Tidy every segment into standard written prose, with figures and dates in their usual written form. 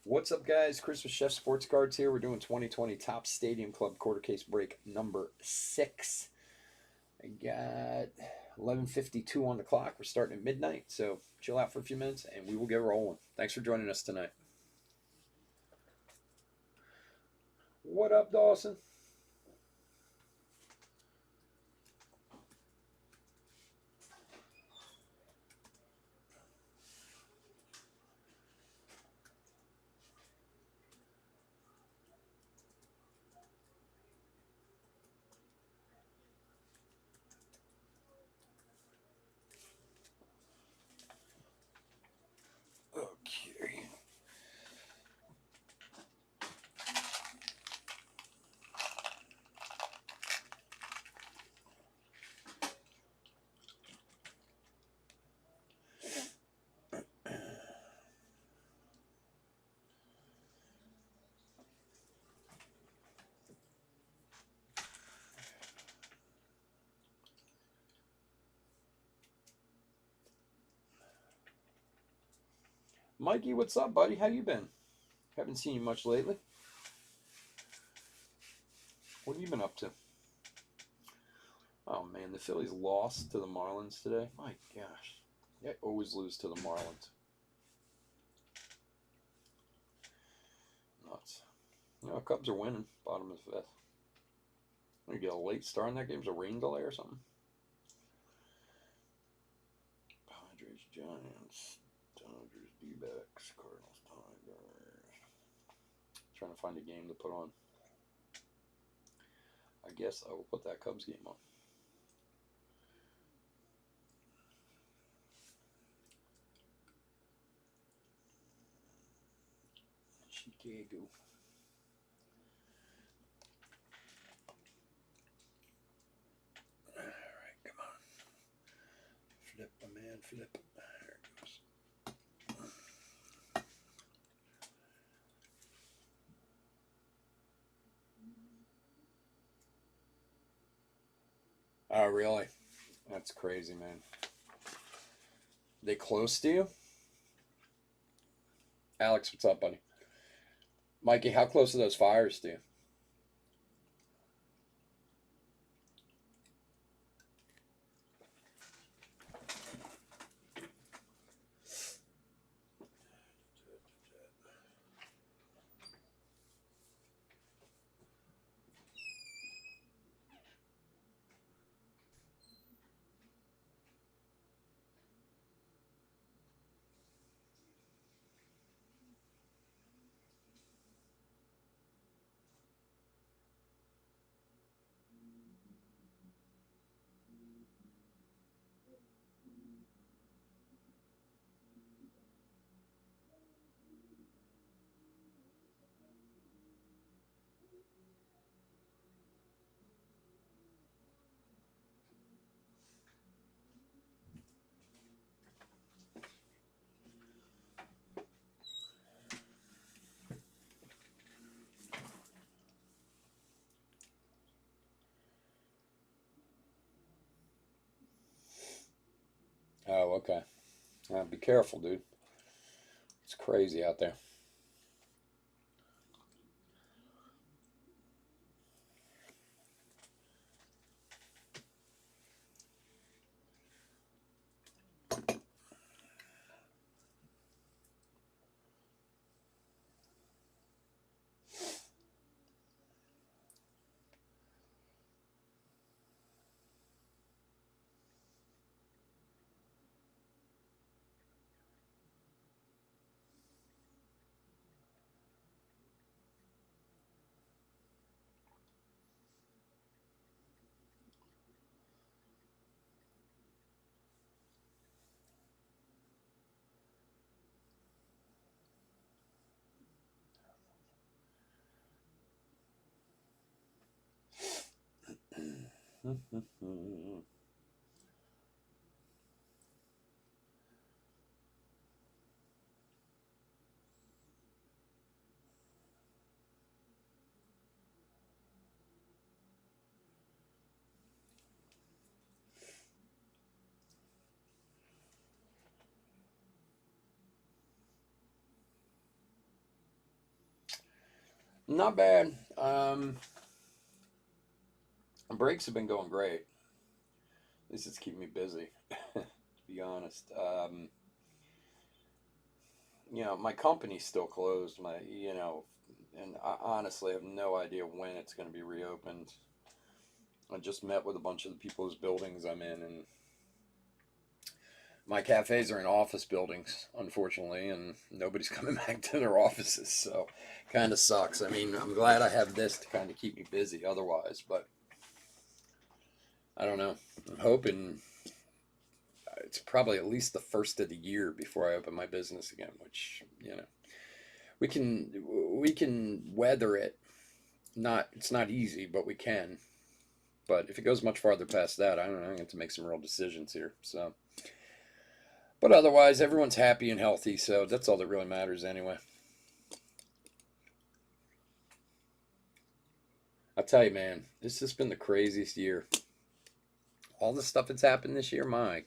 What's up, guys? Chris with Chef Sports Cards here. We're doing 2020 Top Stadium Club quarter case break number 6. I got 11:52 on the clock. We're starting at midnight, so chill out for a few minutes and we will get rolling. Thanks for joining us tonight. What up, Dawson? Okay. Mikey, what's up, buddy? How you been? Haven't seen you much lately. What have you been up to? Oh man, the Phillies lost to the Marlins today. My gosh. They always lose to the Marlins. Nuts. No, Cubs are winning. Bottom of the fifth. We get a late start in that game. Is a rain delay or something? Padres, Giants, Dodgers, D-backs, Cardinals, Tigers. Trying to find a game to put on. I guess I will put that Cubs game on. Chicago. Alright, come on. Flip, my man, flip. There it goes. Oh, really? That's crazy, man. They close to you? Alex, what's up, buddy? Mikey, how close are those fires to you? Oh, okay. Be careful, dude. It's crazy out there. Not bad. Breaks have been going great. At least it's keeping me busy, to be honest. My company's still closed. And I honestly have no idea when it's going to be reopened. I just met with a bunch of the people whose buildings I'm in, and my cafes are in office buildings, unfortunately, and nobody's coming back to their offices, so kind of sucks. I mean, I'm glad I have this to kind of keep me busy otherwise, but I don't know. I'm hoping it's probably at least the first of the year before I open my business again, which, we can weather it. It's not easy, but we can. But if it goes much farther past that, I don't know. I'm going to make some real decisions here. So, but otherwise, everyone's happy and healthy, so that's all that really matters anyway. I'll tell you, man, this has been the craziest year. All the stuff that's happened this year, my,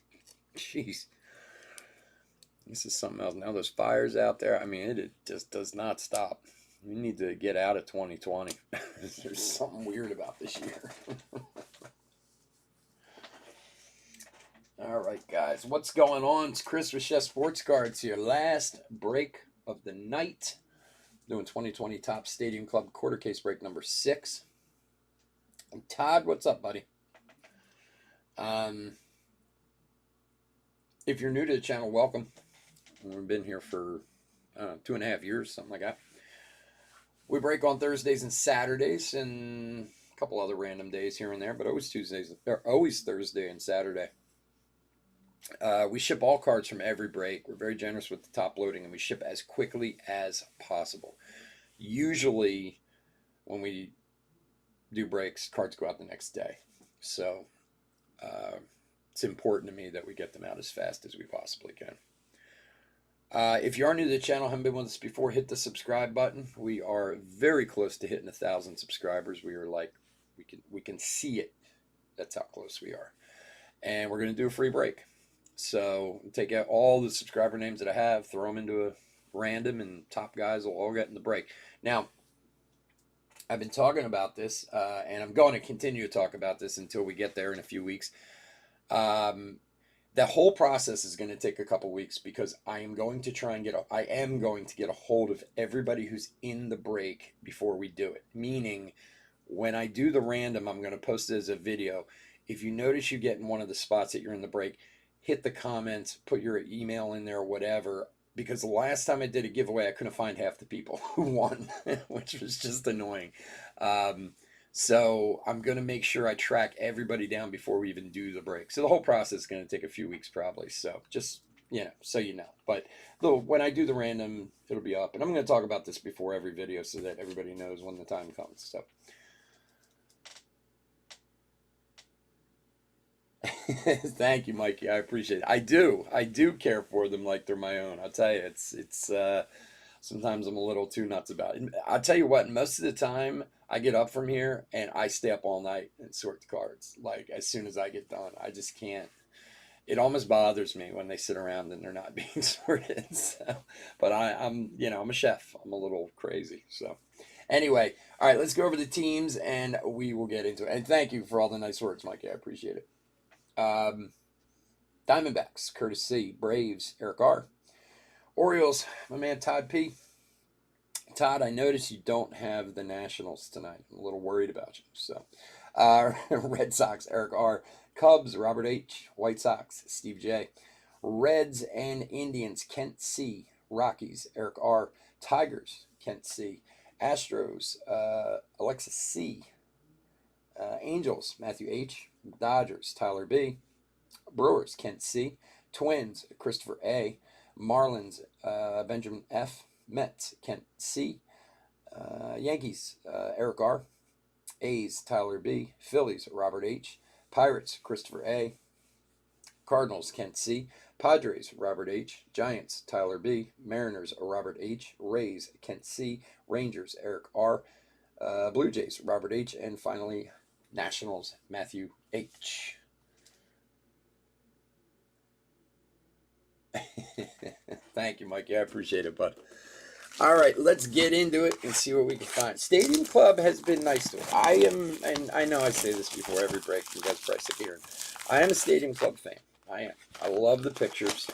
jeez, this is something else. Now there's fires out there. I mean, it just does not stop. We need to get out of 2020. There's something weird about this year. All right, guys, what's going on? It's Chris with Chef Sports Cards here. Last break of the night. Doing 2020 Top Stadium Club quarter case break number 6. And Todd, what's up, buddy? If you're new to the channel, welcome. We've been here for 2.5 years, something like that. We break on Thursdays and Saturdays, and a couple other random days here and there, but always Thursday and Saturday. We ship all cards from every break. We're very generous with the top loading, and we ship as quickly as possible. Usually, when we do breaks, cards go out the next day. So it's important to me that we get them out as fast as we possibly can. If you are new to the channel, haven't been with us before, hit the subscribe button. We are very close to hitting 1,000 subscribers. We are like, we can see it. That's how close we are. And we're going to do a free break. So take out all the subscriber names that I have, throw them into a random, and top guys will all get in the break. Now, I've been talking about this, and I'm going to continue to talk about this until we get there in a few weeks. The whole process is going to take a couple weeks because I am going to get a hold of everybody who's in the break before we do it. Meaning, when I do the random, I'm going to post it as a video. If you notice you get in one of the spots that you're in the break, hit the comments, put your email in there or whatever. Because the last time I did a giveaway, I couldn't find half the people who won, which was just annoying. So I'm going to make sure I track everybody down before we even do the break. So the whole process is going to take a few weeks probably. So just, so you know. But when I do the random, it'll be up. And I'm going to talk about this before every video so that everybody knows when the time comes. So thank you, Mikey. I appreciate it. I do care for them like they're my own. I'll tell you, it's sometimes I'm a little too nuts about it. I'll tell you what, most of the time I get up from here and I stay up all night and sort the cards. Like as soon as I get done, I just can't. It almost bothers me when they sit around and they're not being sorted. So, but I'm a chef. I'm a little crazy. So anyway, all right, let's go over the teams and we will get into it. And thank you for all the nice words, Mikey. I appreciate it. Diamondbacks, Curtis C. Braves, Eric R. Orioles, my man Todd P. Todd, I notice you don't have the Nationals tonight. I'm a little worried about you. So, Red Sox, Eric R. Cubs, Robert H. White Sox, Steve J. Reds and Indians, Kent C. Rockies, Eric R. Tigers, Kent C. Astros, Alexis C. Angels, Matthew H. Dodgers, Tyler B. Brewers, Kent C. Twins, Christopher A. Marlins, Benjamin F. Mets, Kent C. Yankees, Eric R. A's, Tyler B. Phillies, Robert H. Pirates, Christopher A. Cardinals, Kent C. Padres, Robert H. Giants, Tyler B. Mariners, Robert H. Rays, Kent C. Rangers, Eric R. Blue Jays, Robert H. And finally, Nationals, Matthew H. Thank you, Mikey. I appreciate it, bud. All right, let's get into it and see what we can find. Stadium Club has been nice to us. I am, and I know I say this before every break, you guys probably sick of hearing. I am a Stadium Club fan. I am. I love the pictures.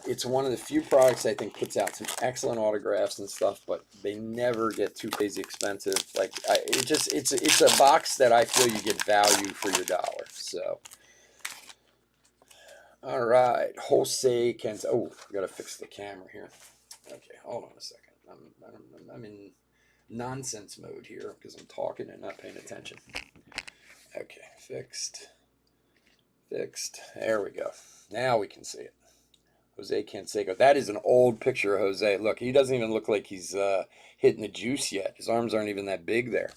It's one of the few products I think puts out some excellent autographs and stuff, but they never get too crazy expensive. Like it's a box that I feel you get value for your dollar. So, all right, Jose Kent. Oh, I gotta fix the camera here. Okay, hold on a second. I'm in nonsense mode here because I'm talking and not paying attention. Okay, fixed. There we go. Now we can see it. Jose Canseco. That is an old picture of Jose. Look, he doesn't even look like he's hitting the juice yet. His arms aren't even that big there.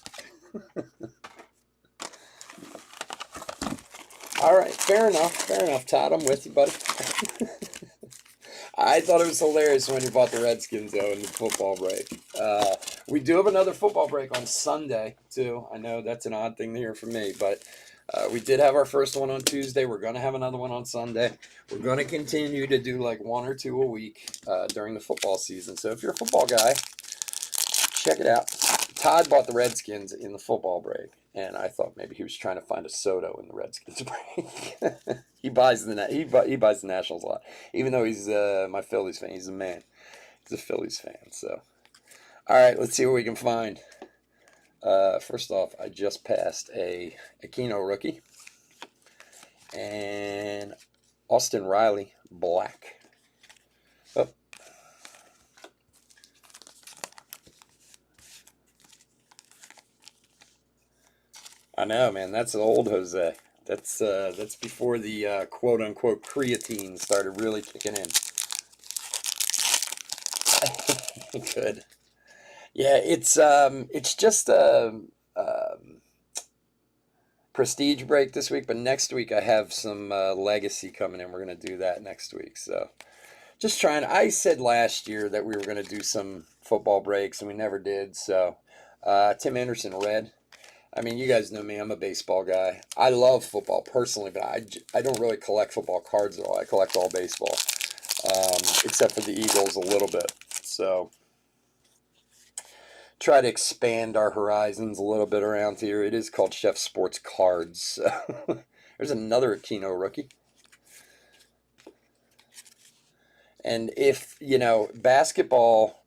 All right, fair enough, Todd. I'm with you, buddy. I thought it was hilarious when you bought the Redskins, though, in the football break. We do have another football break on Sunday, too. I know that's an odd thing to hear from me, but we did have our first one on Tuesday. We're going to have another one on Sunday. We're going to continue to do like one or two a week during the football season. So if you're a football guy, check it out. Todd bought the Redskins in the football break, and I thought maybe he was trying to find a Soto in the Redskins break. he buys the Nationals a lot, even though he's my Phillies fan. He's a man. He's a Phillies fan. So, all right, let's see what we can find. First off, I just passed a Aquino rookie and Austin Riley black. Oh. I know, man. That's an old Jose. That's before the quote unquote creatine started really kicking in. Good. Yeah, it's just a prestige break this week, but next week I have some legacy coming in. We're gonna do that next week. So just trying. I said last year that we were gonna do some football breaks, and we never did. So Tim Anderson red. I mean, you guys know me. I'm a baseball guy. I love football personally, but I don't really collect football cards at all. I collect all baseball, except for the Eagles a little bit. So try to expand our horizons a little bit around here. It is called Chef Sports Cards. There's another Aquino rookie. And if, basketball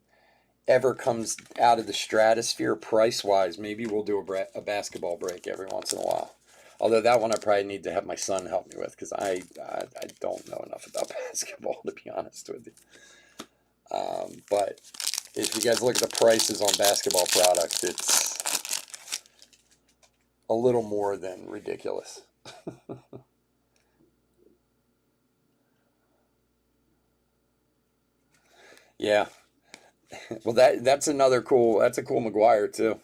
ever comes out of the stratosphere price-wise, maybe we'll do a basketball break every once in a while. Although that one I probably need to have my son help me with because I don't know enough about basketball, to be honest with you. But if you guys look at the prices on basketball products, it's a little more than ridiculous. Yeah. Well, that's a cool McGuire too.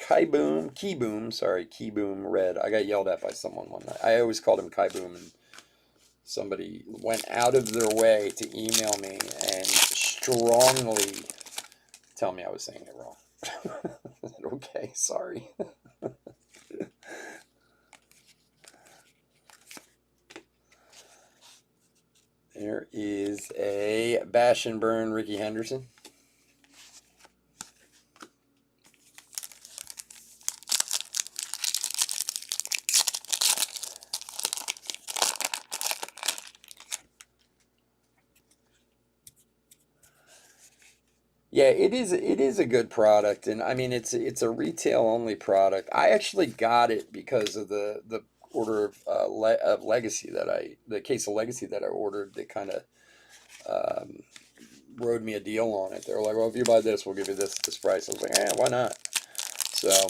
Keyboom red. I got yelled at by someone one night. I always called him Kaiboom, and somebody went out of their way to email me and strongly tell me I was saying it wrong. Okay, sorry. There is a Bash and Burn Ricky Henderson. Yeah, it is a good product, and I mean it's a retail only product. I actually got it because of the order of Legacy the case of Legacy that I ordered. They kind of um, rode me a deal on it. They were like, "Well, if you buy this, we'll give you this price." I was like, "Eh, why not?" So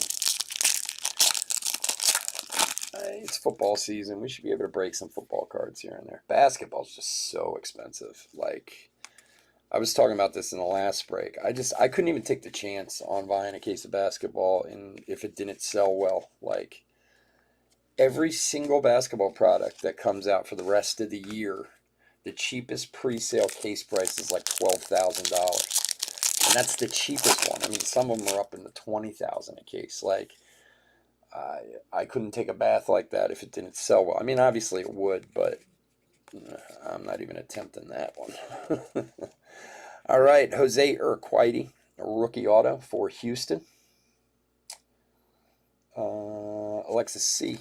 it's football season. We should be able to break some football cards here and there. Basketball's just so expensive. Like I was talking about this in the last break. I couldn't even take the chance on buying a case of basketball and if it didn't sell well. Like every single basketball product that comes out for the rest of the year, the cheapest pre-sale case price is like $12,000. And that's the cheapest one. I mean, some of them are up in the 20,000 a case. Like I couldn't take a bath like that if it didn't sell well. I mean, obviously it would, but I'm not even attempting that one. All right, Jose Urquidy, a rookie auto for Houston. Alexis C.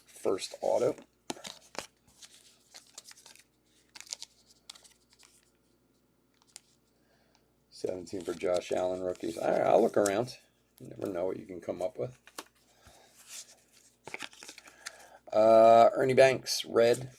First auto. $17 for Josh Allen rookies. All right, I'll look around. You never know what you can come up with. Ernie Banks, red.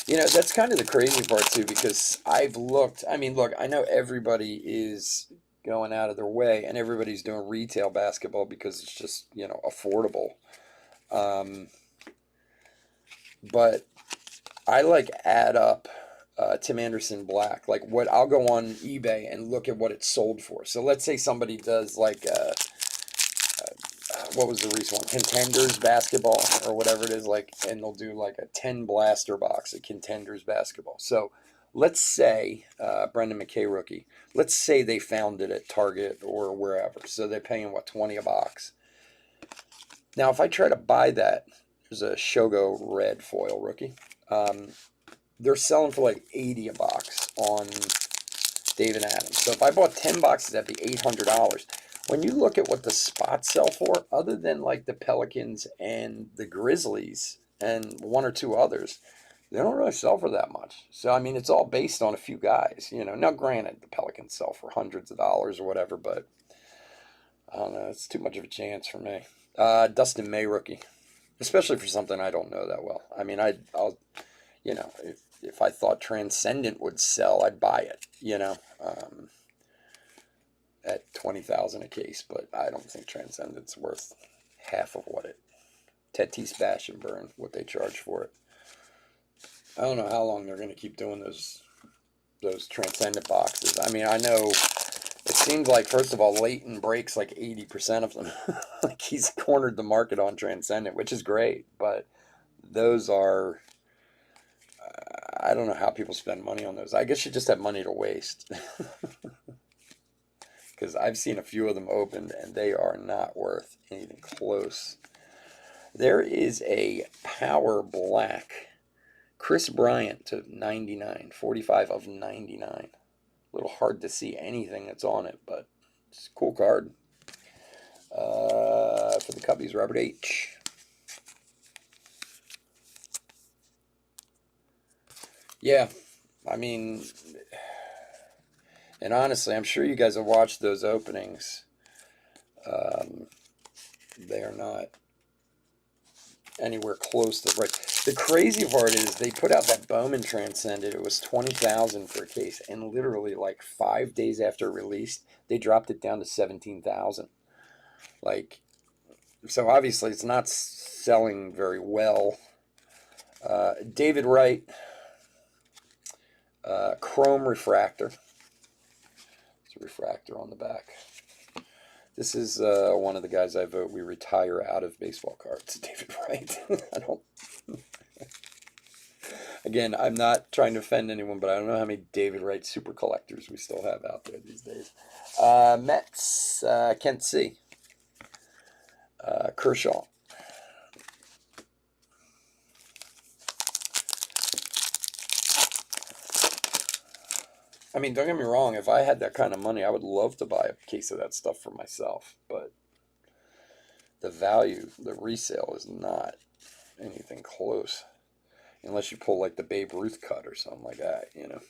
You know, that's kind of the crazy part, too, because I've looked. I mean, look, I know everybody is going out of their way, and everybody's doing retail basketball because it's just, you know, affordable. But I, like, add up Tim Anderson Black. Like, what I'll go on eBay and look at what it's sold for. So let's say somebody does, like, what was the recent one? Contenders basketball or whatever it is, like, and they'll do like a 10 blaster box of Contenders basketball. So let's say Brendan McKay rookie. Let's say they found it at Target or wherever. So they're paying what, 20 a box. Now if I try to buy that, there's a Shogo red foil rookie. They're selling for like 80 a box on David Adams. So if I bought 10 boxes, that'd be $800. When you look at what the spots sell for, other than like the Pelicans and the Grizzlies and one or two others, they don't really sell for that much. So, I mean, it's all based on a few guys, you know. Now, granted, the Pelicans sell for hundreds of dollars or whatever, but I don't know. It's too much of a chance for me. Dustin May rookie, especially for something I don't know that well. I mean, I'll, you know, if I thought Transcendent would sell, I'd buy it, you know. At $20,000 a case, but I don't think Transcendent's worth half of what it Tatis Bash and Burn, what they charge for it. I don't know how long they're going to keep doing those Transcendent boxes. I mean, I know it seems like, first of all, Leighton breaks like 80% of them. Like, he's cornered the market on Transcendent, which is great, but those are, I don't know how people spend money on those. I guess you just have money to waste. Because I've seen a few of them opened, and they are not worth anything close. There is a Power Black Chris Bryant to 99, 45 of 99. A little hard to see anything that's on it, but it's a cool card. For the Cubbies, Robert H. Yeah, I mean, and honestly, I'm sure you guys have watched those openings. They are not anywhere close to right. The crazy part is they put out that Bowman Transcendent. It was $20,000 for a case, and literally like 5 days after it released, they dropped it down to $17,000. Like, so obviously it's not selling very well. David Wright, Chrome Refractor. It's a refractor on the back. This is one of the guys I vote we retire out of baseball cards, David Wright. I don't. Again, I'm not trying to offend anyone, but I don't know how many David Wright super collectors we still have out there these days. Mets, Kent C. Kershaw. I mean, don't get me wrong. If I had that kind of money, I would love to buy a case of that stuff for myself. But the value, the resale is not anything close. Unless you pull like the Babe Ruth cut or something like that, you know.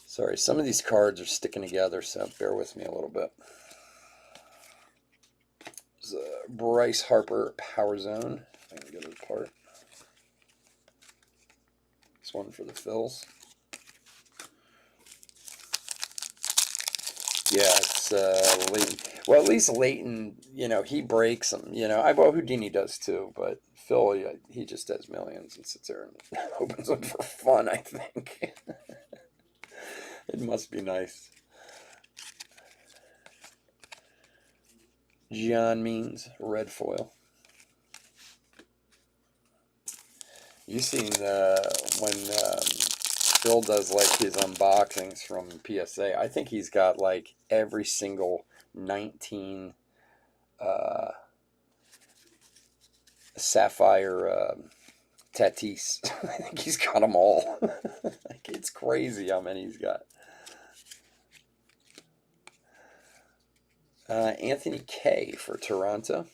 Sorry, some of these cards are sticking together, so bear with me a little bit. There's a Bryce Harper Power Zone. I can get it apart. This one for the Phils. Yeah, it's Leighton. Well, at least Leighton, you know, he breaks them. You know, well, Houdini does too, but Phil, he just does millions and sits there and opens them for fun, I think. It must be nice. John Means, red foil. You seen when Phil does like his unboxings from PSA. I think he's got like every single 19 Sapphire Tatis. I think he's got them all. Like, it's crazy how many he's got. Anthony K for Toronto.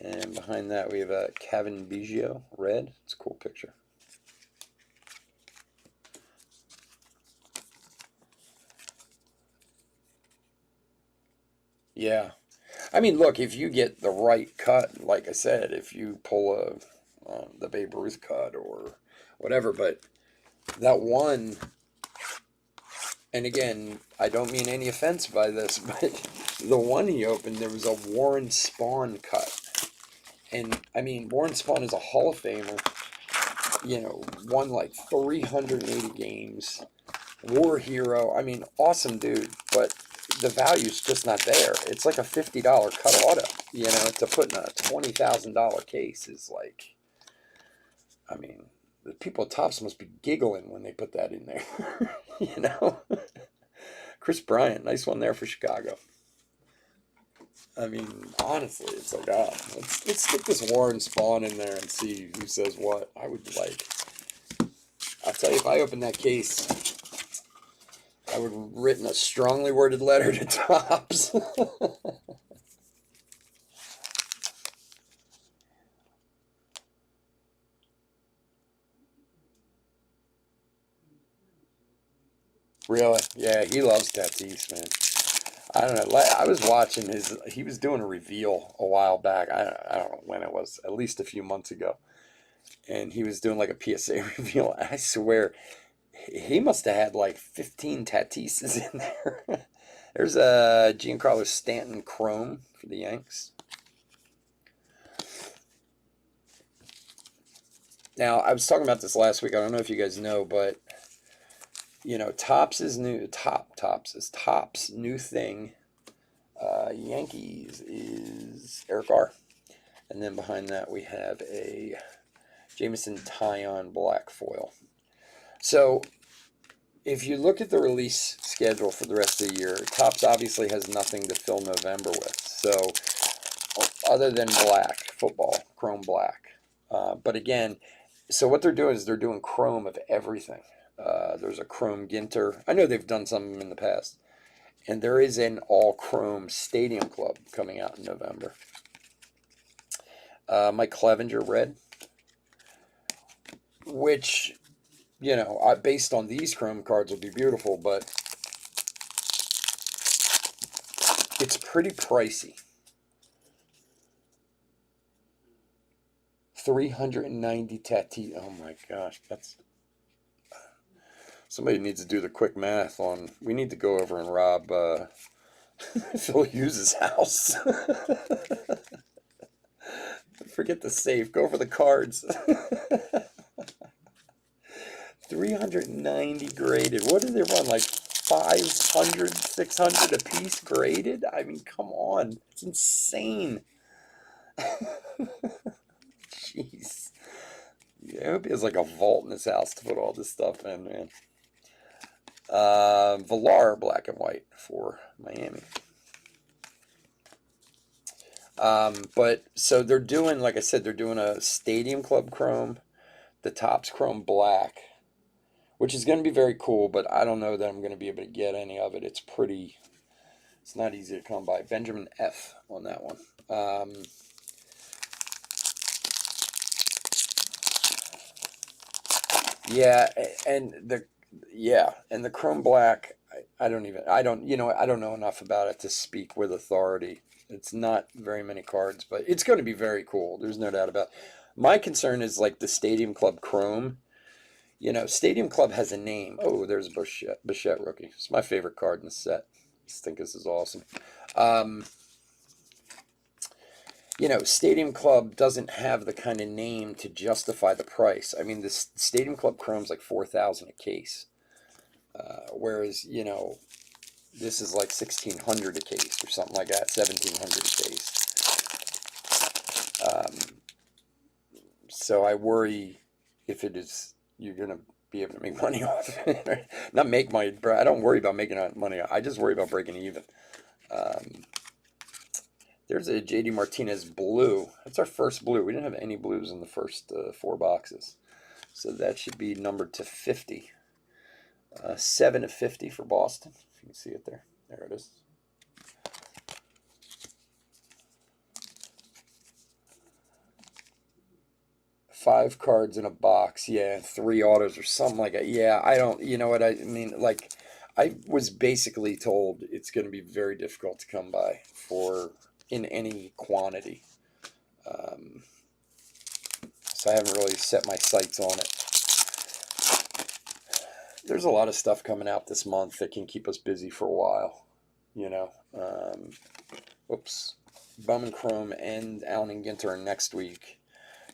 And behind that we have Kevin Biggio, red. It's a cool picture. Yeah. I mean, look, if you get the right cut, like I said, if you pull the Babe Ruth cut or whatever, but that one, and again, I don't mean any offense by this, but the one he opened, there was a Warren Spahn cut. And, I mean, Warren Spahn is a Hall of Famer, you know, won like 380 games, war hero. I mean, awesome dude, but the value's just not there. It's like a $50 cut auto, you know, to put in a $20,000 case is like, I mean, the people at Topps must be giggling when they put that in there, you know. Chris Bryant, nice one there for Chicago. I mean, honestly, it's like, let's stick this Warren Spahn in there and see who says what. I would like, I'll tell you, if I opened that case, I would have written a strongly worded letter to Topps. Really? Yeah, he loves Tatis, man. I don't know. I was watching he was doing a reveal a while back. I don't know when it was, at least a few months ago. And he was doing like a PSA reveal. I swear, he must have had like 15 Tatises in there. There's a Giancarlo Stanton Chrome for the Yanks. Now, I was talking about this last week. I don't know if you guys know, but you know, Topps' new thing. Yankees is Eric R. And then behind that we have a Jameson Taillon black foil. So if you look at the release schedule for the rest of the year, Topps obviously has nothing to fill November with. So other than black football, chrome black. But again, so what they're doing is they're doing chrome of everything. There's a chrome Ginter. I know they've done some in the past. And there is an all-chrome Stadium Club coming out in November. Mike Clevenger, red. Which, you know, based on these chrome cards would be beautiful, but it's pretty pricey. 390 Tatis. Oh my gosh, that's... Somebody needs to do the quick math on... We need to go over and rob Phil Hughes' house. Forget the safe. Go for the cards. 390 graded. What did they run? Like 500, 600 a piece graded? I mean, come on. It's insane. Jeez. Yeah, I hope he has like a vault in his house to put all this stuff in, man. Villar, black and white for Miami. But so they're doing, like I said, they're doing a Stadium Club Chrome, the Topps Chrome Black, which is going to be very cool, but I don't know that I'm going to be able to get any of it. It's not easy to come by. Benjamin F. on that one. Yeah, and the Chrome Black, I don't know enough about it to speak with authority. It's not very many cards, but it's going to be very cool. There's no doubt about it. My concern is like the Stadium Club Chrome. You know, Stadium Club has a name. Oh, there's a Bichette rookie. It's my favorite card in the set. I just think this is awesome. You know, Stadium Club doesn't have the kind of name to justify the price. I mean, this Stadium Club Chrome's like $4,000 a case, whereas you know, this is like $1,600 a case or something like that, $1,700 a case. So I worry if you're gonna be able to make money off it. Not make money, bro. I don't worry about making money. I just worry about breaking even. There's a JD Martinez blue. That's our first blue. We didn't have any blues in the first 4 boxes. So that should be numbered to 50. 7 of 50 for Boston. If you can see it there. There it is. Five cards in a box. Yeah, 3 autos or something like that. Yeah, I don't, you know what I mean? Like, I was basically told it's going to be very difficult to come by in any quantity. So I haven't really set my sights on it. There's a lot of stuff coming out this month that can keep us busy for a while, you know. Bowman Chrome and Allen and Ginter are next week.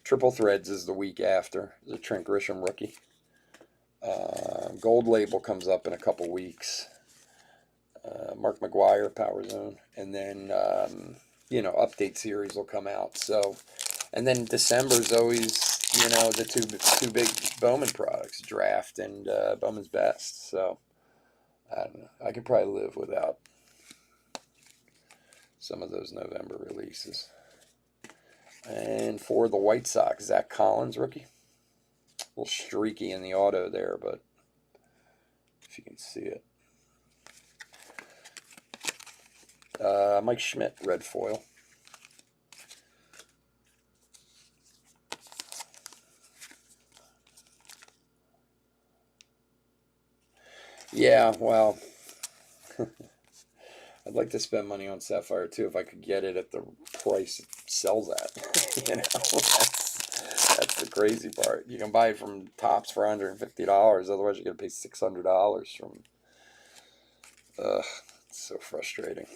Triple Threads is the week after. The Trent Grisham rookie. Gold Label comes up in a couple weeks. Mark McGwire, Power Zone. And then, update series will come out. So, and then December's always, the two big Bowman products, Draft and Bowman's Best. So, I don't know. I could probably live without some of those November releases. And for the White Sox, Zach Collins, rookie. A little streaky in the auto there, but if you can see it. Mike Schmidt, red foil. Yeah, well, I'd like to spend money on Sapphire too if I could get it at the price it sells at. That's the crazy part. You can buy it from Topps for $150. Otherwise, you're gonna pay $600 from. It's so frustrating.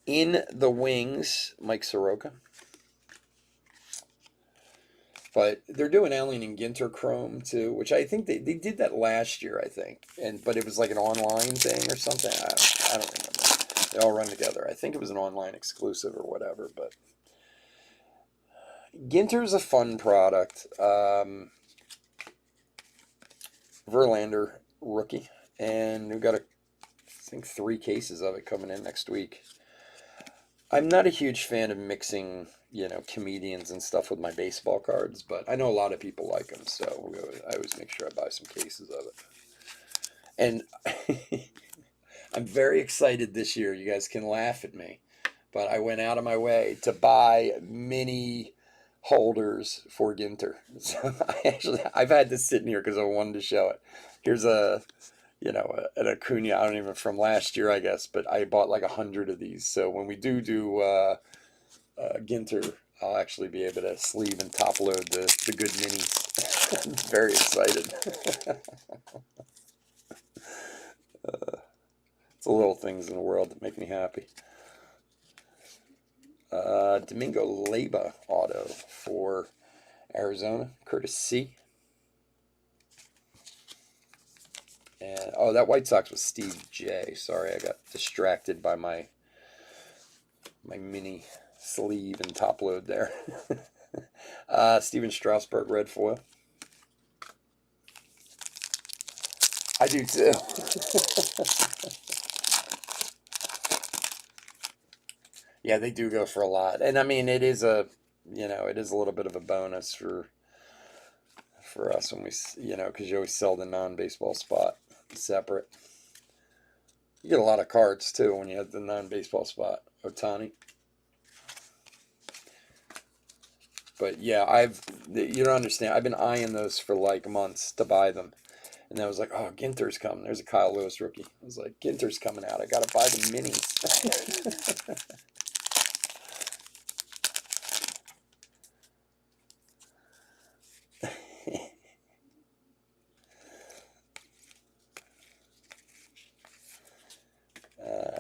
In the wings, Mike Soroka. But they're doing Allen and Ginter Chrome too, which I think they did that last year, I think. But it was like an online thing or something. I don't remember. They all run together. I think it was an online exclusive or whatever. But Ginter's a fun product. Verlander rookie, and we've got I think 3 cases of it coming in next week. I'm not a huge fan of mixing, comedians and stuff with my baseball cards, but I know a lot of people like them, so I always make sure I buy some cases of it. And I'm very excited this year. You guys can laugh at me, but I went out of my way to buy mini holders for Ginter. So I've had this sitting here because I wanted to show it. Here's an Acuna, I don't even, from last year, I guess, but I bought like 100 of these. So when we do Ginter, I'll actually be able to sleeve and top load the good minis. I'm very excited. It's the little things in the world that make me happy. Domingo Leyba auto for Arizona, Curtis C. And that White Sox was Steve J. Sorry, I got distracted by my mini sleeve and top load there. Steven Strasburg, red foil. I do too. Yeah, they do go for a lot. And I mean, it is a little bit of a bonus for us when we, because you always sell the non-baseball spot separate. You get a lot of cards too when you have the non-baseball spot. Ohtani. But yeah, you don't understand. I've been eyeing those for like months to buy them. And I was like, oh, Ginter's coming. There's a Kyle Lewis rookie. I was like, Ginter's coming out. I got to buy the minis.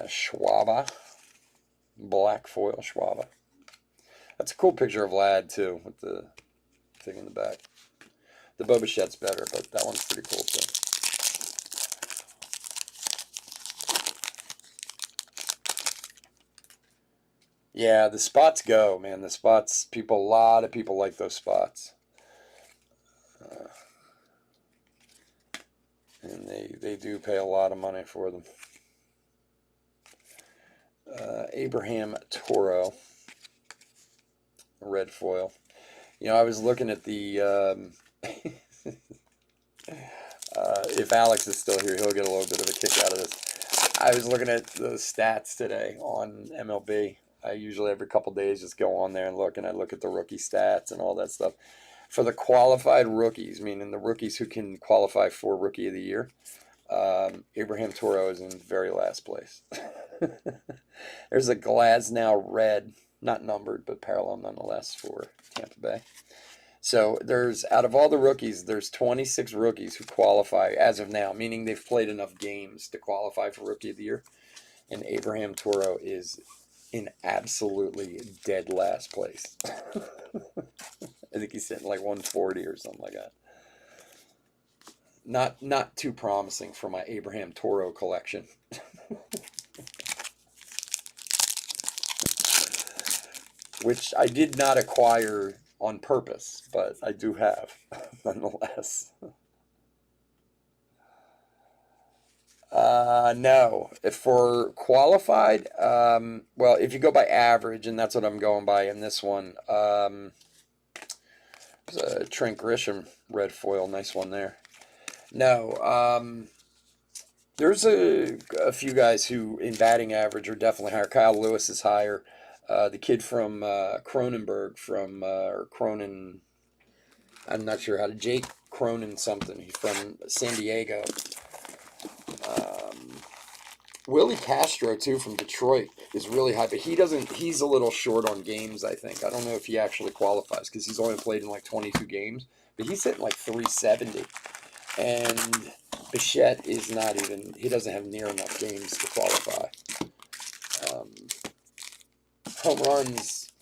Schwaba. Black foil Schwaba. That's a cool picture of Vlad, too, with the thing in the back. The Bo Bichette's better, but that one's pretty cool, too. Yeah, the spots go, man. The spots, a lot of people like those spots. And they do pay a lot of money for them. Abraham Toro, red foil. You know, I was looking at the, if Alex is still here, he'll get a little bit of a kick out of this. I was looking at the stats today on MLB. I usually every couple days just go on there and look, and I look at the rookie stats and all that stuff. For the qualified rookies, meaning the rookies who can qualify for Rookie of the Year, Abraham Toro is in very last place. There's a Glasnow red, not numbered, but parallel nonetheless for Tampa Bay. So there's, out of all the rookies, there's 26 rookies who qualify as of now, meaning they've played enough games to qualify for Rookie of the Year. And Abraham Toro is in absolutely dead last place. I think he's sitting like 140 or something like that. Not too promising for my Abraham Toro collection. Which I did not acquire on purpose, but I do have, nonetheless. No. If for qualified, well, if you go by average, and that's what I'm going by in this one, Trent Grisham red foil, nice one there. No, there's a few guys who in batting average are definitely higher. Kyle Lewis is higher. The kid from Cronenberg or Cronin, I'm not sure how to, Jake Cronin something. He's from San Diego. Willie Castro too from Detroit is really high, but he's a little short on games, I think. I don't know if he actually qualifies because he's only played in like 22 games, but he's hitting like 370. And Bichette is not even, he doesn't have near enough games to qualify. Home runs,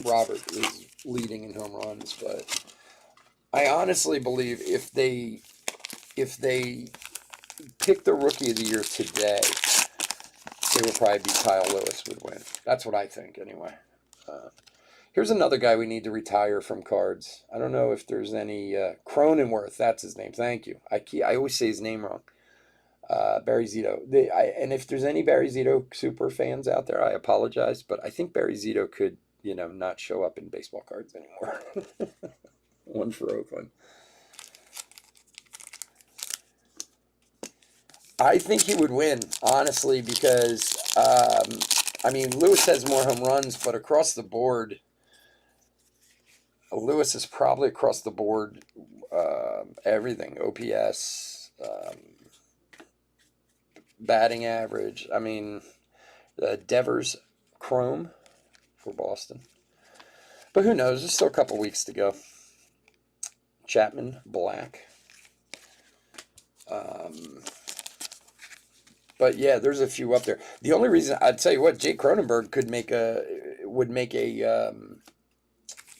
Robert is leading in home runs, but I honestly believe if they pick the Rookie of the Year today, it would probably be Kyle Lewis would win. That's what I think, anyway. Here's another guy we need to retire from cards. I don't know if there's any Cronenworth. That's his name. Thank you. I always say his name wrong. Barry Zito. And if there's any Barry Zito super fans out there, I apologize, but I think Barry Zito could, not show up in baseball cards anymore. One for Oakland. I think he would win, honestly, because, Lewis has more home runs, but across the board, Lewis is probably across the board everything. OPS, batting average. Devers Chrome for Boston. But who knows? There's still a couple weeks to go. Chapman Black. But yeah, there's a few up there. The only reason I'd tell you what, Jake Cronenberg would make a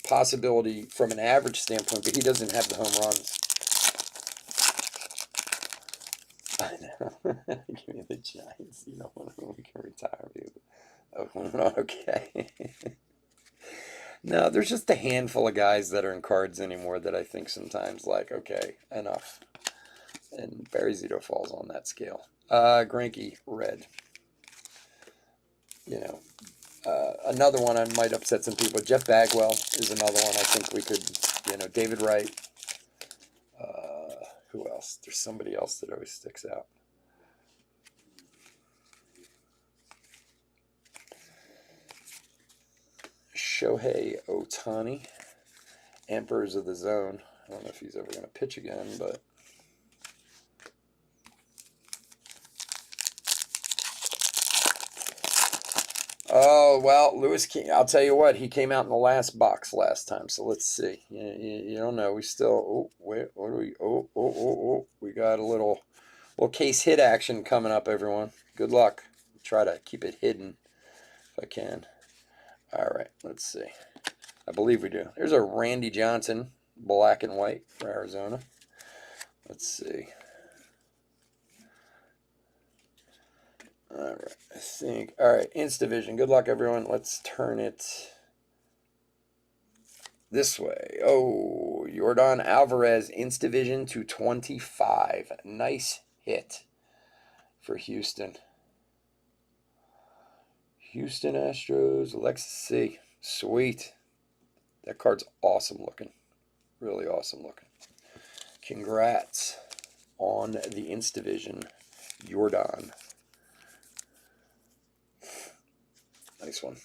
possibility from an average standpoint, but he doesn't have the home runs. I know. Give me the Giants. You know when we can retire. Okay. No, there's just a handful of guys that are in cards anymore that I think sometimes like, okay, enough. And Barry Zito falls on that scale. Greinke red. Another one I might upset some people. Jeff Bagwell is another one I think we could, David Wright. Who else? There's somebody else that always sticks out. Shohei Ohtani, Emperors of the Zone. I don't know if he's ever going to pitch again, but oh, well, Lewis, I'll tell you what, he came out in the last box last time, so let's see. You don't know. We still, what do we, we got a little case hit action coming up, everyone. Good luck. Try to keep it hidden if I can. All right, let's see. I believe we do. There's a Randy Johnson, black and white for Arizona. Let's see. All right, I think. All right, Inst Division. Good luck, everyone. Let's turn it this way. Oh, Yordan Alvarez, Inst Division to 25. Nice hit for Houston. Houston Astros, Alexis C. Sweet. That card's awesome looking. Really awesome looking. Congrats on the Inst Division, Yordan. Nice one.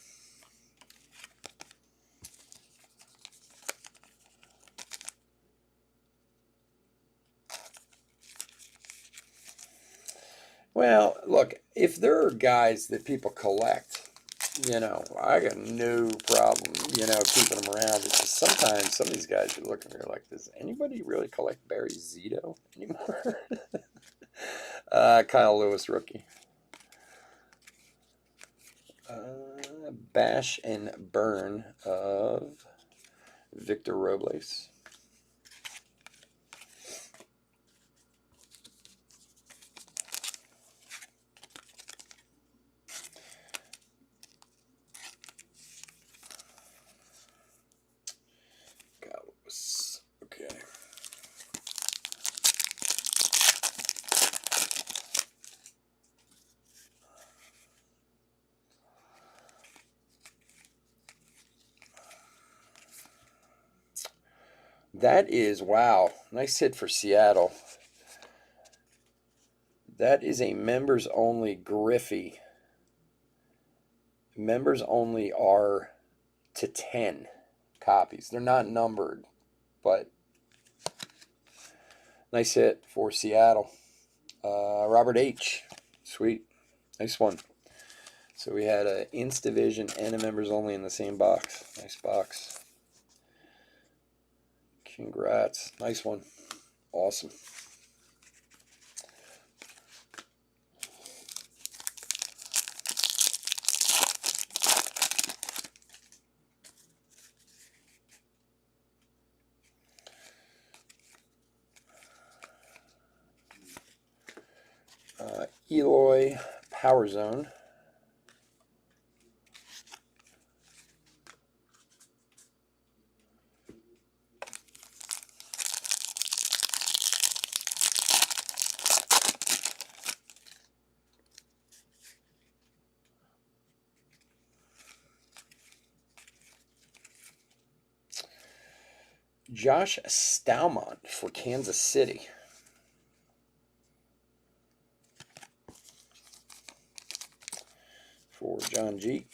Well, look, if there are guys that people collect, I got no problem, keeping them around. It's just sometimes some of these guys you're looking at, like, does anybody really collect Barry Zito anymore? Kyle Lewis, rookie. Bash and Burn of Victor Robles. Okay. That is, wow, nice hit for Seattle. That is a members only Griffey. Members only are to 10 copies. They're not numbered, but nice hit for Seattle. Robert H. Sweet. Nice one. So we had an Inst Division and a members only in the same box. Nice box. Congrats. Nice one. Awesome. Eloy Power Zone. Josh Stalmont for Kansas City. For John G.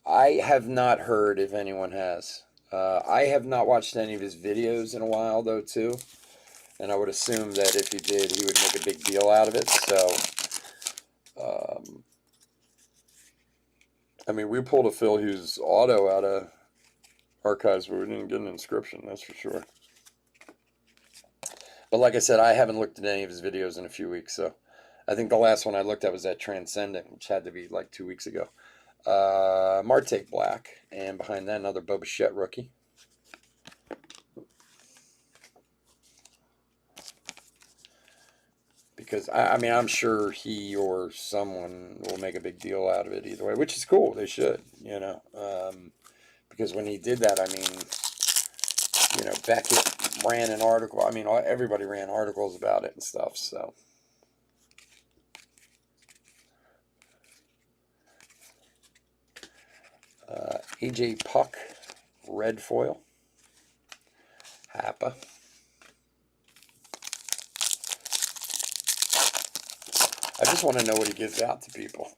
I have not heard if anyone has. I have not watched any of his videos in a while, though, too. And I would assume that if he did, he would make a big deal out of it. So, I mean, we pulled a Phil Hughes auto out of archives, but we didn't get an inscription, that's for sure. But like I said, I haven't looked at any of his videos in a few weeks, so I think the last one I looked at was that Transcendent, which had to be like 2 weeks ago. Marte Black, and behind that another Bo Bichette rookie. Because, I mean, I'm sure he or someone will make a big deal out of it either way, which is cool. They should, because when he did that, I mean, Beckett ran an article. I mean, everybody ran articles about it and stuff, so. AJ Puck, red foil. Happa. I just want to know what he gives out to people.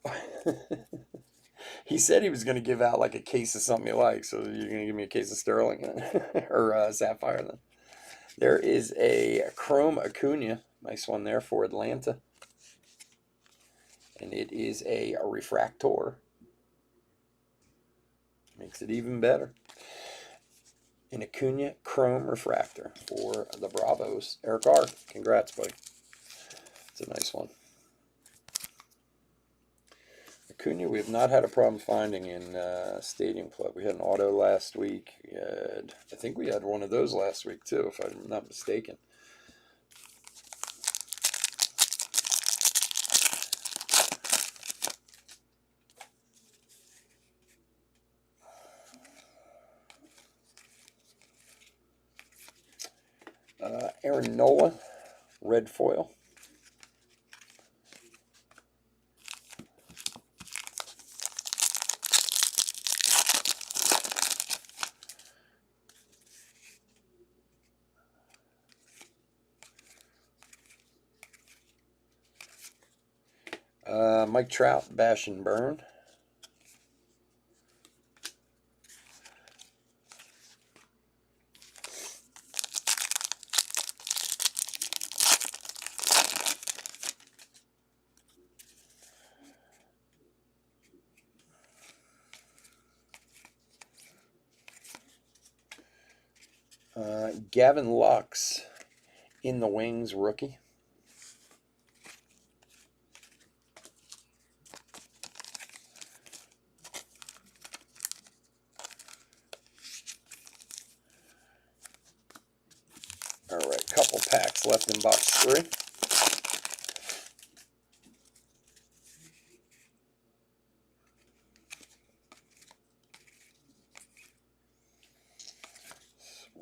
He said he was going to give out like a case of something you like, so you're going to give me a case of Sterling then? Or Sapphire then. There is a Chrome Acuna. Nice one there for Atlanta. And it is a refractor. Makes it even better. An Acuna Chrome Refractor for the Bravos. Eric R. Congrats, buddy. It's a nice one. Acuna, we have not had a problem finding in Stadium Club. We had an auto last week. I think we had one of those last week too, if I'm not mistaken. Aaron Nola, red foil. Mike Trout, bash and burn. Gavin Lux, in the wings, rookie. All right, couple packs left in box 3.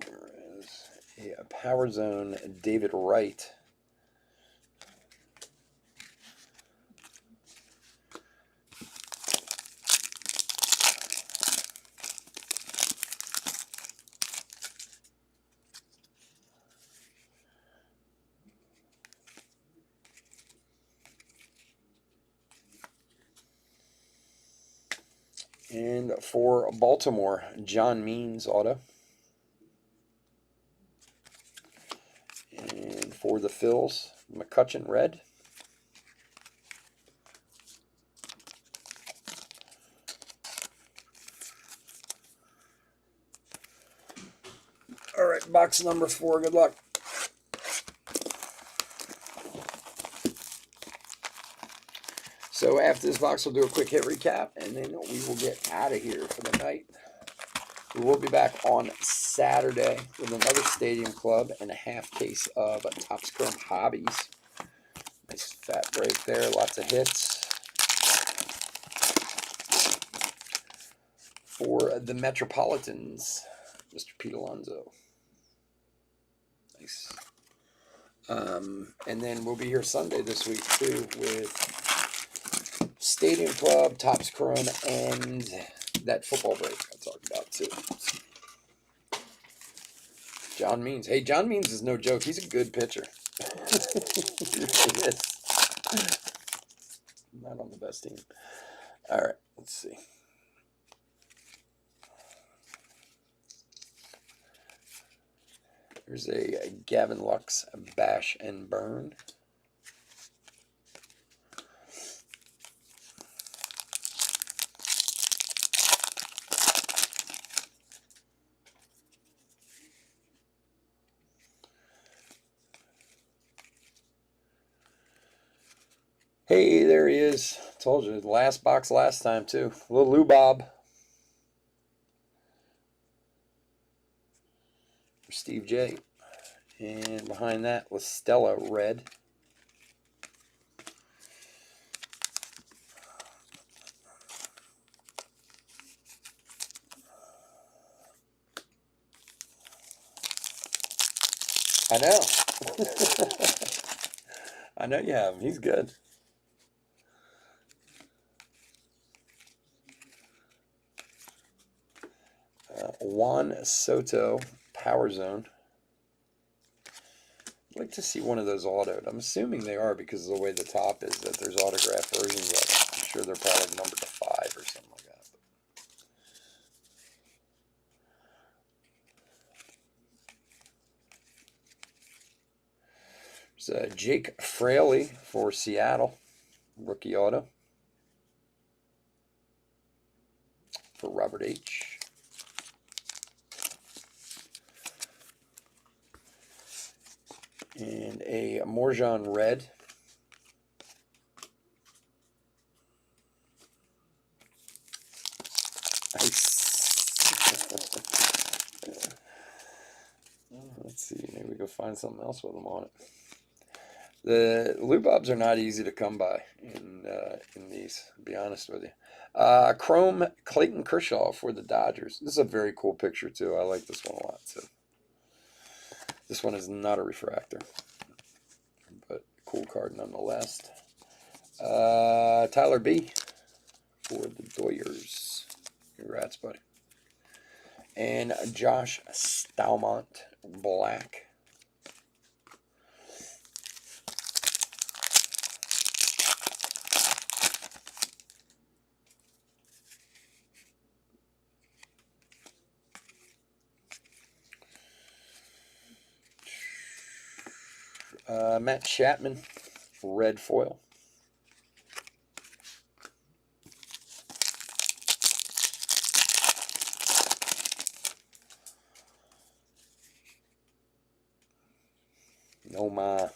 Whereas Power Zone, David Wright. And for Baltimore, John Means auto. And for the Phils, McCutchen red. All right, box number 4. Good luck. So after this box, we'll do a quick hit recap, and then we will get out of here for the night. We will be back on Saturday with another Stadium Club and a half case of Topps Chrome Hobbies. Nice fat break there, lots of hits. For the Metropolitans, Mr. Pete Alonso. Nice. And then we'll be here Sunday this week too with Stadium Club, Topps Chrome, and that football break I talked about too. John Means. Hey, John Means is no joke. He's a good pitcher. He really is. Not on the best team. All right, let's see. Here's a Gavin Lux bash and burn. Hey, there he is. Told you, the last box last time too. Little Lou Bob. For Steve J. And behind that was Stella red. I know. I know you have him. He's good. Juan Soto, Power Zone. I'd like to see one of those autoed. I'm assuming they are because of the way the top is, that there's autographed versions of them. I'm sure they're probably numbered to 5 or something like that. There's Jake Fraley for Seattle, rookie auto. For Robert H. And a Morjan red. Let's see. Maybe we go find something else with them on it. The Lubobs are not easy to come by in these, to be honest with you. Chrome Clayton Kershaw for the Dodgers. This is a very cool picture, too. I like this one a lot, too. This one is not a refractor, but cool card nonetheless. Tyler B for the Doyers. Congrats, buddy. And Josh Staumont, black. Matt Chapman, red foil. Noma.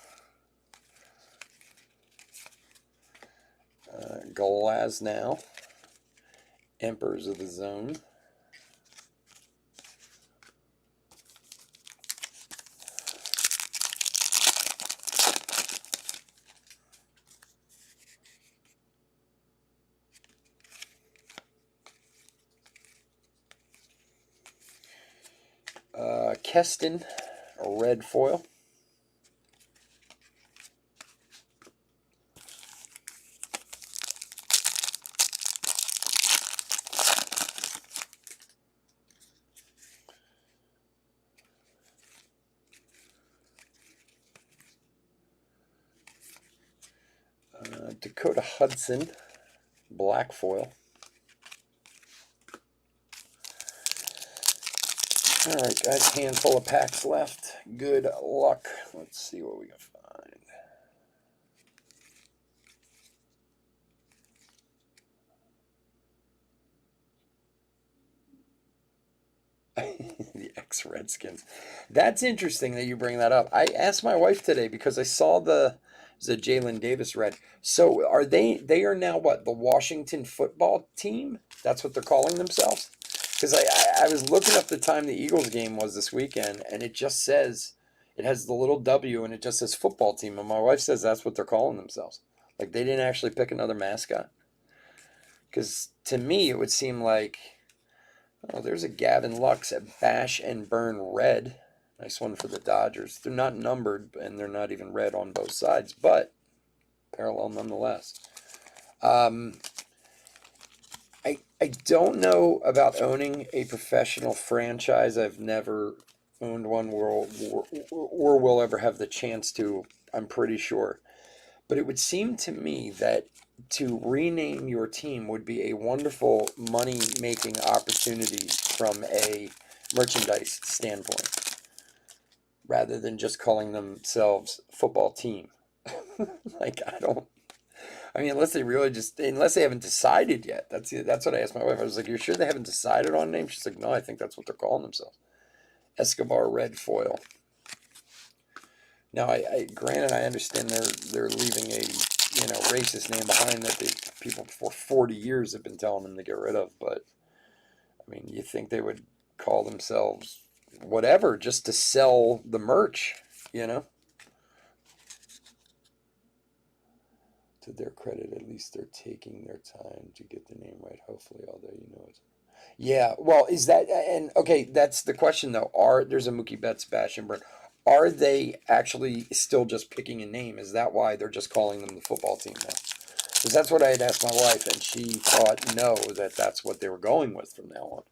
Glasnow, Emperors of the Zone. Keston, a red foil. Dakota Hudson, black foil. All right, guys, handful of packs left. Good luck. Let's see what we can find. The ex-Redskins. That's interesting that you bring that up. I asked my wife today because I saw the Jalen Davis red. So are they are now what? The Washington football team? That's what they're calling themselves? Because I was looking up the time the Eagles game was this weekend, and it just says, it has the little W, and it just says football team. And my wife says that's what they're calling themselves. Like, they didn't actually pick another mascot. Because to me, it would seem like, oh, there's a Gavin Lux at Bash and Burn red. Nice one for the Dodgers. They're not numbered, and they're not even red on both sides, but parallel nonetheless. I don't know about owning a professional franchise. I've never owned one or will ever have the chance to, I'm pretty sure. But it would seem to me that to rename your team would be a wonderful money-making opportunity from a merchandise standpoint, rather than just calling themselves football team. Like, I mean, unless they haven't decided yet. That's what I asked my wife. I was like, "You're sure they haven't decided on a name?" She's like, "No, I think that's what they're calling themselves." Escobar red foil. Now, granted, I understand they're leaving a racist name behind that people for 40 years have been telling them to get rid of. But I mean, you think they would call themselves whatever just to sell the merch, To their credit, at least they're taking their time to get the name right. Hopefully, although it. Yeah, well, is that, and okay, that's the question though. There's a Mookie Betts Bash and Burn. Are they actually still just picking a name? Is that why they're just calling them the football team now? Because that's what I had asked my wife, and she thought no, that's what they were going with from now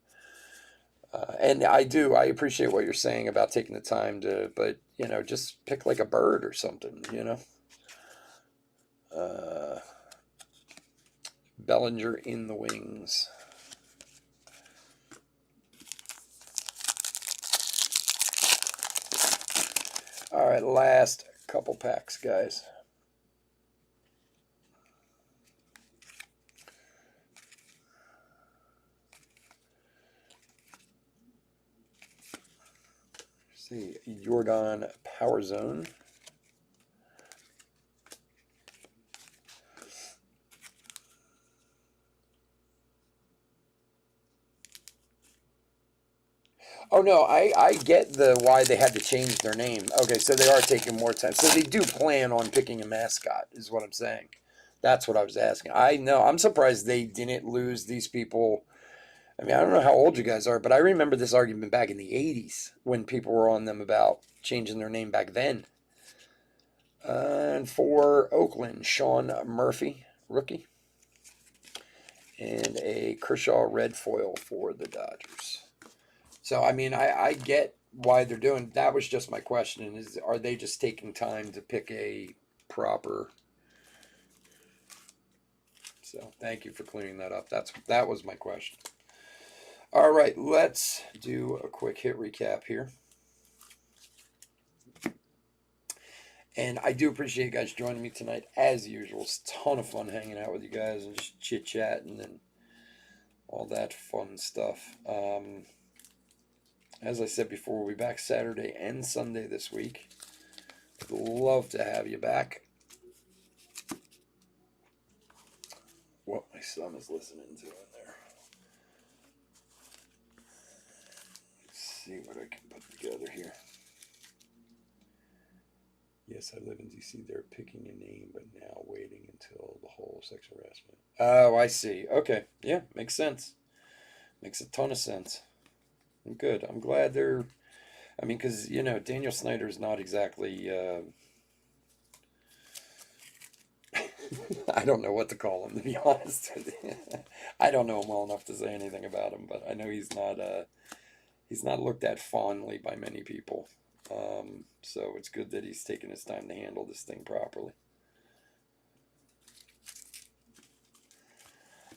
on. And I appreciate what you're saying about taking the time but just pick like a bird or something, Bellinger in the wings. All right, last couple packs, guys. See, Jordan Power Zone. Oh no, I get the why they had to change their name. Okay, so they are taking more time. So they do plan on picking a mascot, is what I'm saying. That's what I was asking. I know. I'm surprised they didn't lose these people. I mean, I don't know how old you guys are, but I remember this argument back in the 80s when people were on them about changing their name back then. And for Oakland, Sean Murphy, rookie. And a Kershaw red foil for the Dodgers. So, I mean, I get why they're doing. That was just my question: is are they just taking time to pick a proper? So, thank you for clearing that up. That was my question. All right, let's do a quick hit recap here. And I do appreciate you guys joining me tonight, as usual. It's a ton of fun hanging out with you guys and just chit chatting and all that fun stuff. As I said before, we'll be back Saturday and Sunday this week. I'd love to have you back. What my son is listening to in there. Let's see what I can put together here. Yes, I live in D.C. They're picking a name, but now waiting until the whole sexual harassment. Oh, I see. Okay. Yeah, makes sense. Makes a ton of sense. Good. I'm glad they're. I mean, because, you know, Daniel Snyder's not exactly. I don't know what to call him, to be honest with you. I don't know him well enough to say anything about him, but I know he's not looked at fondly by many people. So it's good that he's taking his time to handle this thing properly.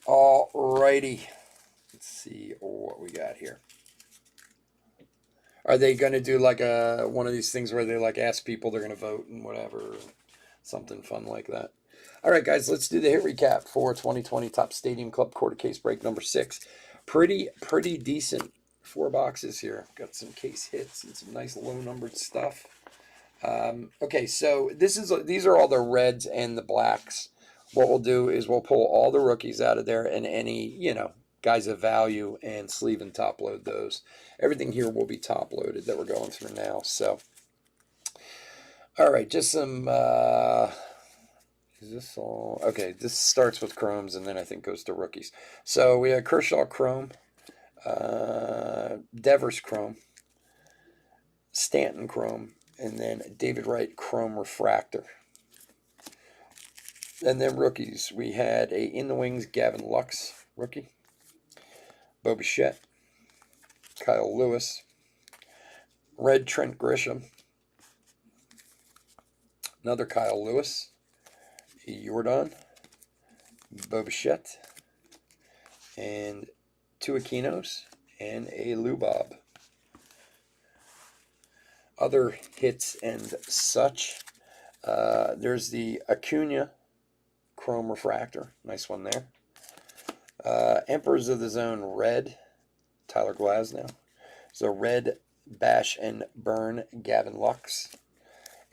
Alrighty. Let's see what we got here. Are they going to do like one of these things where they like ask people, they're going to vote and whatever, something fun like that? All right, guys, let's do the hit recap for 2020 Top Stadium Club quarter case break number 6. Pretty decent 4 boxes here. Got some case hits and some nice low numbered stuff. Okay, so these are all the reds and the blacks. What we'll do is we'll pull all the rookies out of there and any, you know, guys of value and sleeve and top load those. Everything here will be top loaded that we're going through now. So, all right, just some, is this all? Okay, this starts with chromes and then I think goes to rookies. So we have Kershaw chrome, Devers chrome, Stanton chrome, and then David Wright chrome refractor. And then rookies, we had a In the Wings Gavin Lux rookie, Bo Bichette, Kyle Lewis, red Trent Grisham, another Kyle Lewis, a Jordan, Bo Bichette, and 2 Aquinos, and a Lubob. Other hits and such. There's the Acuna chrome refractor. Nice one there. Emperors of the Zone red, Tyler Glasnow. So red Bash and Burn Gavin Lux.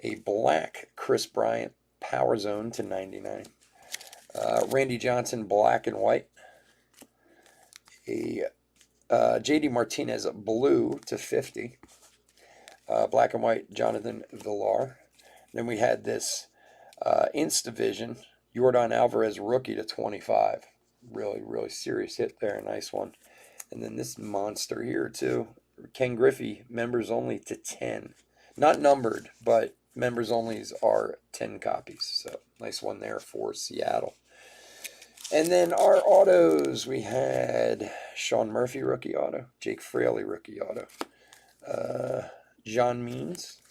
A black Chris Bryant Power Zone to 99. Randy Johnson black and white. A JD Martinez blue to 50. Black and white Jonathan Villar. Then we had this Instavision Jordan Alvarez rookie to 25. Really serious hit there. Nice one. And then this monster here too. Ken Griffey, members only to 10. Not numbered, but members onlys are 10 copies. So nice one there for Seattle. And then our autos, we had Sean Murphy rookie auto, Jake Fraley rookie auto, John Means,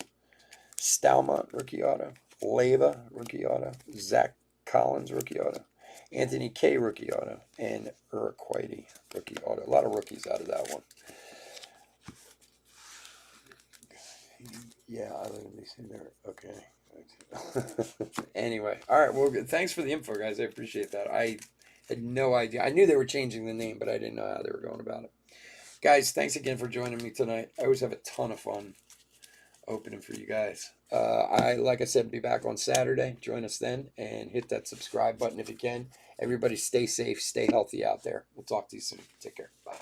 Stalmont rookie auto, Leyva rookie auto, Zach Collins rookie auto, Anthony K rookie auto, and Urquidy rookie auto. A lot of rookies out of that one. Yeah, I literally see there. Okay. Anyway, all right. Well, thanks for the info, guys. I appreciate that. I had no idea. I knew they were changing the name, but I didn't know how they were going about it. Guys, thanks again for joining me tonight. I always have a ton of fun opening for you guys. Like I said, be back on Saturday. Join us then and hit that subscribe button if you can. Everybody stay safe, stay healthy out there. We'll talk to you soon. Take care. Bye.